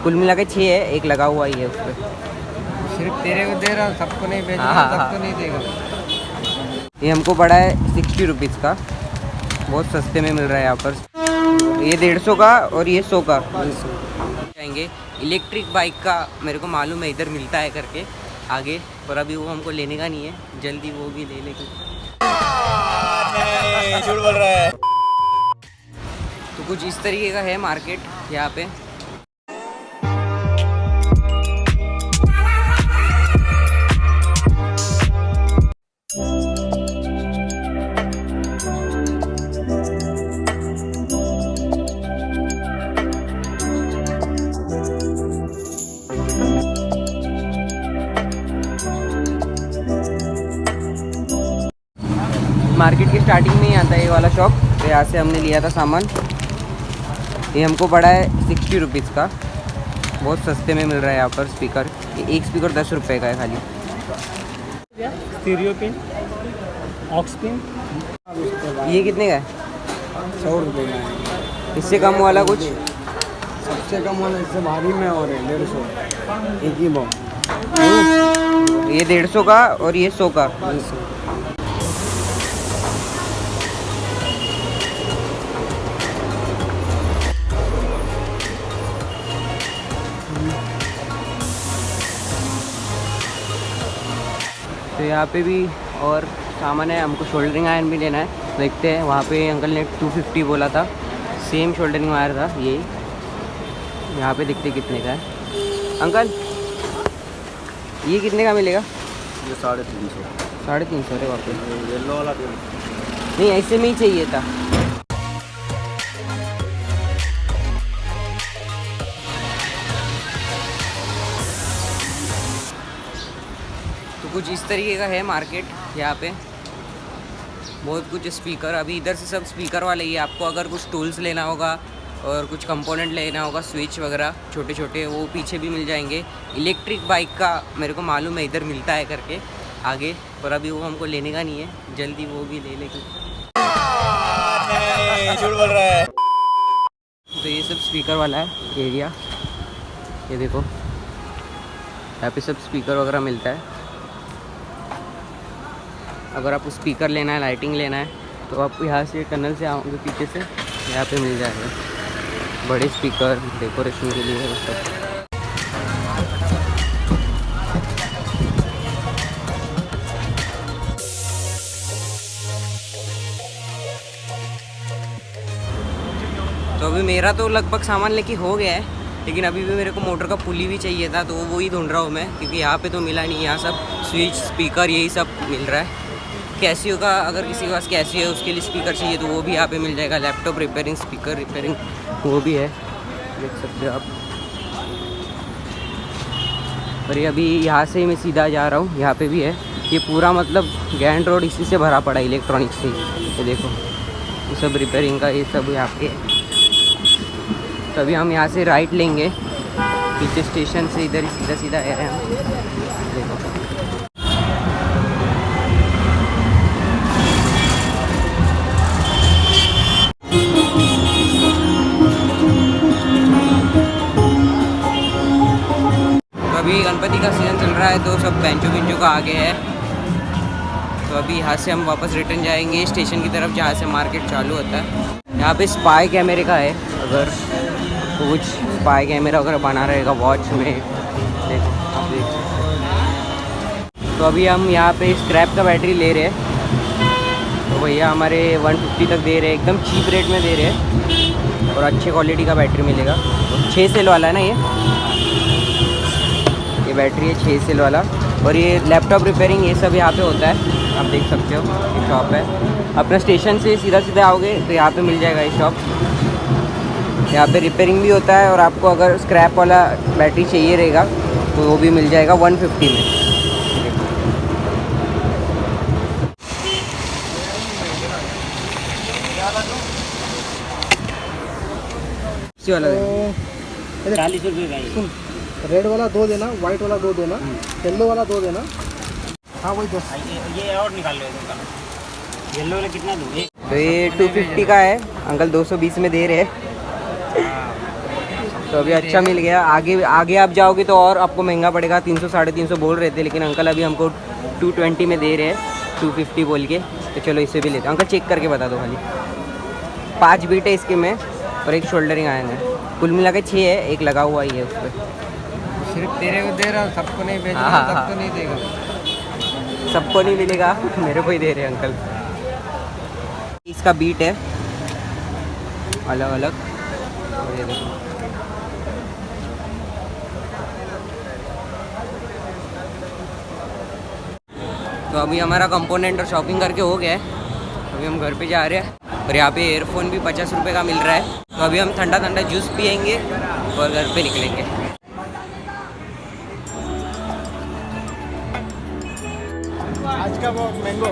कुल मिला के 6 है, एक लगा हुआ ही है उस पर। सिर्फ तेरे को दे रहा हूँ, सबको नहीं भेज रहा, सबको नहीं देगा। ये हमको पड़ा है 60 रुपीज़ का, बहुत सस्ते में मिल रहा है यहाँ पर। ये 150 का और ये 100 का जाएंगे। इलेक्ट्रिक बाइक का मेरे को मालूम है इधर मिलता है करके आगे, पर अभी वो हमको लेने का नहीं है, जल्दी वो भी ले लेंगे। झूठ बोल रहा है। तो कुछ इस तरीके का है मार्केट यहाँ पे। मार्केट की स्टार्टिंग में ही आता है ये वाला शॉप, तो यहाँ से हमने लिया था सामान। ये हमको पड़ा है 60 रुपीज़ का, बहुत सस्ते में मिल रहा है यहाँ पर स्पीकर। ये एक स्पीकर 10 रुपये का है खाली। स्टीरियो पिन, ऑक्स पिन, ये कितने का है? 100 रुपये का है। इससे कम वाला कुछ? सबसे कम वाला इससे भारी में और है 150, एक ही बॉक्स। ये 150 का और ये 100 का। तो यहाँ पे भी और सामान है, हमको शोल्डरिंग आयरन भी लेना है। देखते हैं, वहाँ पे अंकल ने 250 बोला था, सेम शोल्डरिंग वायर था यही। यहाँ पे देखते कितने का है। अंकल ये कितने का मिलेगा? ये 350। 350? अरे बाप रे, येलो वाला नहीं ऐसे में ही चाहिए था। तो कुछ इस तरीके का है मार्केट यहाँ पे, बहुत कुछ स्पीकर। अभी इधर से सब स्पीकर वाले ही है। आपको अगर कुछ टूल्स लेना होगा और कुछ कंपोनेंट लेना होगा, स्विच वगैरह छोटे छोटे, वो पीछे भी मिल जाएंगे। इलेक्ट्रिक बाइक का मेरे को मालूम है इधर मिलता है करके आगे, पर अभी वो हमको लेने का नहीं है, जल्दी वो भी ले लेंगे। झूठ बोल रहा है। तो ये सब स्पीकर वाला है एरिया, ये देखो यहाँ पे सब स्पीकर वगैरह मिलता है। अगर आपको स्पीकर लेना है, लाइटिंग लेना है, तो आप यहाँ से टनल से आओगे पीछे से, यहाँ पे मिल जाएगा बड़े स्पीकर डेकोरेशन के लिए वो सब। तो अभी मेरा तो लगभग सामान लेके हो गया है, लेकिन अभी भी मेरे को मोटर का पुली भी चाहिए था, तो वो ही ढूंढ रहा हूँ मैं, क्योंकि यहाँ पे तो मिला नहीं। यहाँ सब स्विच, स्पीकर यही सब मिल रहा है। कैसियो का, अगर किसी के पास कैसियो है उसके लिए स्पीकर चाहिए तो वो भी यहाँ पे मिल जाएगा। लैपटॉप रिपेयरिंग, स्पीकर रिपेयरिंग, वो भी है, देख सकते हो आप। और ये अभी यहाँ से ही मैं सीधा जा रहा हूँ, यहाँ पे भी है। ये पूरा मतलब गैंड रोड इसी से भरा पड़ा है, इलेक्ट्रॉनिक से। ये देखो ये सब रिपेयरिंग का, ये सब यहाँ पे है। तभी हम यहाँ से राइट लेंगे, पीछे स्टेशन से इधर ही सीधा सीधा आ रहे हैं हम। देखो अभी गणपति का सीज़न चल रहा है, तो सब बेंचों का आगे है। तो अभी यहाँ से हम वापस रिटर्न जाएंगे स्टेशन की तरफ, जहाँ से मार्केट चालू होता है। यहाँ पे स्पाई कैमरे का है, अगर कुछ स्पाई कैमरा वगैरह बना रहेगा वॉच में, देखो आप देख सकते हैं। तो अभी हम यहाँ पे स्क्रैप का बैटरी ले रहे हैं, तो भैया हमारे 150 तक दे रहे हैं, एकदम चीप रेट में दे रहे हैं और अच्छे क्वालिटी का बैटरी मिलेगा। तो 6 सेल वाला है ना ये बैटरी है 6 सेल वाला। और ये लैपटॉप रिपेयरिंग ये सब यहाँ पे होता है, आप देख सकते हो। ये शॉप है, अपना स्टेशन से सीधा सीधा आओगे तो यहाँ पे मिल जाएगा ये शॉप। यहाँ पे रिपेयरिंग भी होता है, और आपको अगर स्क्रैप वाला बैटरी चाहिए रहेगा तो वो भी मिल जाएगा 150 में। इसी वाला 40 रुपये का है। रेड वाला 2 देना, व्हाइट वाला 2 देना, येलो वाला 2 देना। हाँ वही 10। ये और निकाल लो, येलो वाला कितना दूँ? तो ये 250 का है, अंकल 220 में दे रहे हैं। तो अभी अच्छा मिल गया। आगे आगे आप जाओगे तो और आपको महंगा पड़ेगा, 300 350 बोल रहे थे, लेकिन अंकल अभी हमको 220 में दे रहे हैं, 250 बोल के। तो चलो इसे भी लेते हैं। अंकल चेक करके बता दो खाली। 5 बीट है इसके में और एक शोल्डरिंग आयन है, कुल मिला के 6 है, एक लगा हुआ ही है उस पर। सिर्फ तेरे को दे रहा हूँ, सबको नहीं बेच हाँ, रहा, हाँ, सबको नहीं देगा। सबको नहीं मिलेगा, मेरे को ही दे रहे हैं अंकल। इसका बीट है अलग अलग, और ये देखो। तो अभी हमारा कंपोनेंट और शॉपिंग करके हो गया है। अभी हम घर पे जा रहे हैं और यहाँ पे एयरफोन भी 50 रुपये का मिल रहा है। तो अभी हम ठंडा ठंडा जूस पियेंगे और घर पे निकलेंगे। आज का वो मैंगो